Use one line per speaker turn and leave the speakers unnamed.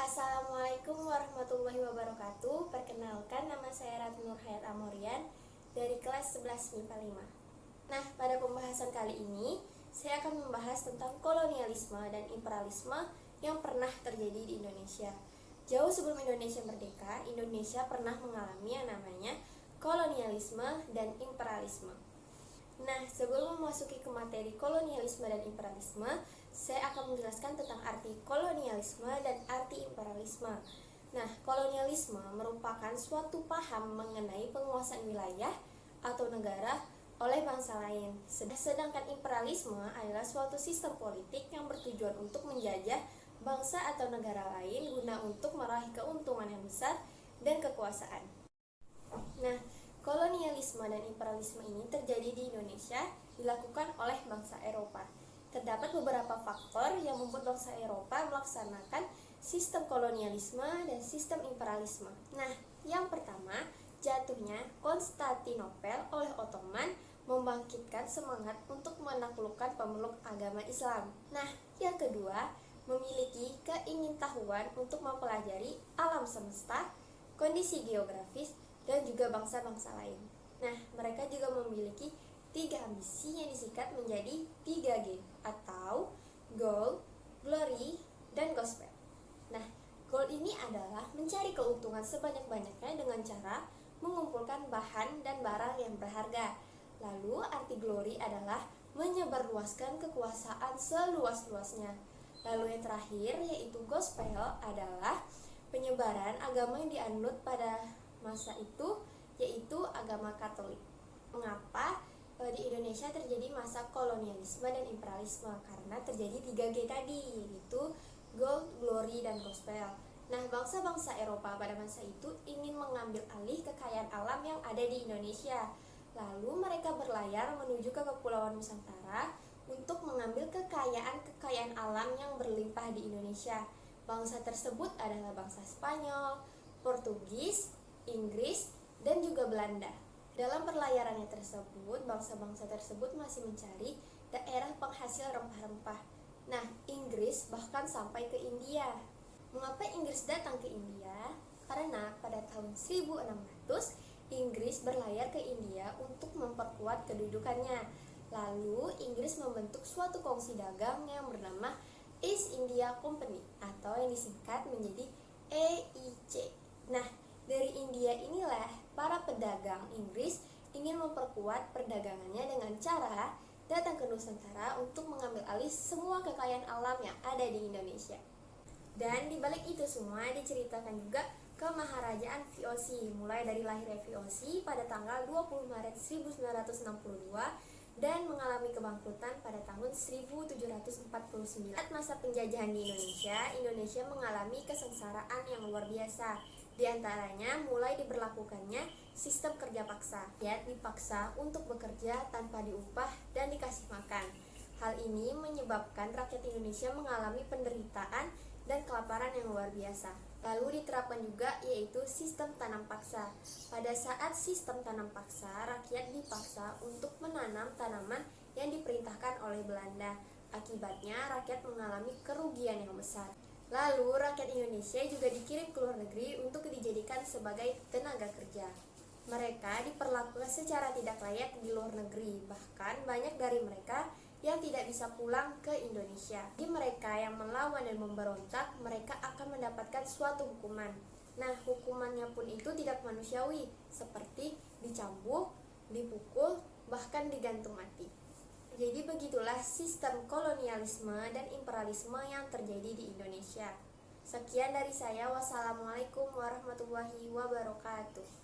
Assalamualaikum warahmatullahi wabarakatuh. Perkenalkan, nama saya Ratna Nurhayat Amorian dari kelas 11 MIPA 5. Nah, pada pembahasan kali ini saya akan membahas tentang kolonialisme dan imperialisme yang pernah terjadi di Indonesia. Jauh sebelum Indonesia merdeka, Indonesia pernah mengalami yang namanya kolonialisme dan imperialisme. Nah, sebelum memasuki ke materi kolonialisme dan imperialisme, saya akan menjelaskan tentang arti kolonialisme dan arti imperialisme. Nah, kolonialisme merupakan suatu paham mengenai penguasaan wilayah atau negara oleh bangsa lain. Sedangkan imperialisme adalah suatu sistem politik yang bertujuan untuk menjajah bangsa atau negara lain guna untuk meraih keuntungan yang besar dan kekuasaan. Nah, kolonialisme dan imperialisme ini terjadi di Indonesia dilakukan oleh bangsa Eropa. Terdapat beberapa faktor yang membuat bangsa Eropa melaksanakan sistem kolonialisme dan sistem imperialisme. Nah, yang pertama, jatuhnya Konstantinopel oleh Ottoman membangkitkan semangat untuk menaklukkan pemeluk agama Islam. Nah, yang kedua, memiliki keingintahuan untuk mempelajari alam semesta, kondisi geografis, dan juga bangsa-bangsa lain. Nah, mereka juga memiliki 3 ambisi yang disingkat menjadi 3G atau Gold, Glory, dan Gospel. Nah, goal ini adalah mencari keuntungan sebanyak-banyaknya dengan cara mengumpulkan bahan dan barang yang berharga. Lalu arti glory adalah menyebarluaskan kekuasaan seluas-luasnya. Lalu yang terakhir yaitu gospel adalah penyebaran agama yang dianut pada masa itu, yaitu agama Katolik. Mengapa di Indonesia terjadi masa kolonialisme dan imperialisme? Karena terjadi 3G tadi, yaitu Gold, Glory, dan Gospel. Nah, bangsa-bangsa Eropa pada masa itu ingin mengambil alih kekayaan alam yang ada di Indonesia. Lalu mereka berlayar menuju ke Kepulauan Nusantara untuk mengambil kekayaan alam yang berlimpah di Indonesia. Bangsa tersebut adalah bangsa Spanyol, Portugis, Inggris, dan juga Belanda. Dalam perlayarannya tersebut, bangsa-bangsa tersebut masih mencari daerah penghasil rempah-rempah. Nah, Inggris bahkan sampai ke India. Mengapa Inggris datang ke India? Karena pada tahun 1600, Inggris berlayar ke India untuk memperkuat kedudukannya. Lalu, Inggris membentuk suatu kongsi dagang yang bernama East India Company atau yang disingkat menjadi EIC. Nah, dari India inilah para pedagang Inggris ingin memperkuat perdagangannya dengan cara datang ke Nusantara untuk mengambil alih semua kekayaan alam yang ada di Indonesia. Dan di balik itu semua diceritakan juga kemaharajaan VOC, mulai dari lahirnya VOC pada tanggal 20 Maret 1962 dan mengalami kebangkrutan pada tahun 1749. Saat masa penjajahan di Indonesia mengalami kesengsaraan yang luar biasa. Di antaranya mulai diberlakukannya sistem kerja paksa. Rakyat dipaksa untuk bekerja tanpa diupah dan dikasih makan. Hal ini menyebabkan rakyat Indonesia mengalami penderitaan dan kelaparan yang luar biasa. Lalu diterapkan juga yaitu sistem tanam paksa. Pada saat sistem tanam paksa, rakyat dipaksa untuk menanam tanaman yang diperintahkan oleh Belanda. Akibatnya rakyat mengalami kerugian yang besar. Lalu rakyat Indonesia juga dikirim ke luar negeri untuk dijadikan sebagai tenaga kerja. Mereka diperlakukan secara tidak layak di luar negeri. Bahkan banyak dari mereka yang tidak bisa pulang ke Indonesia. Jadi mereka yang melawan dan memberontak, mereka akan mendapatkan suatu hukuman. Nah, hukumannya pun itu tidak manusiawi, seperti dicambuk, dipukul, bahkan digantung mati. Jadi begitulah sistem kolonialisme dan imperialisme yang terjadi di Indonesia. Sekian dari saya. Wassalamualaikum warahmatullahi wabarakatuh.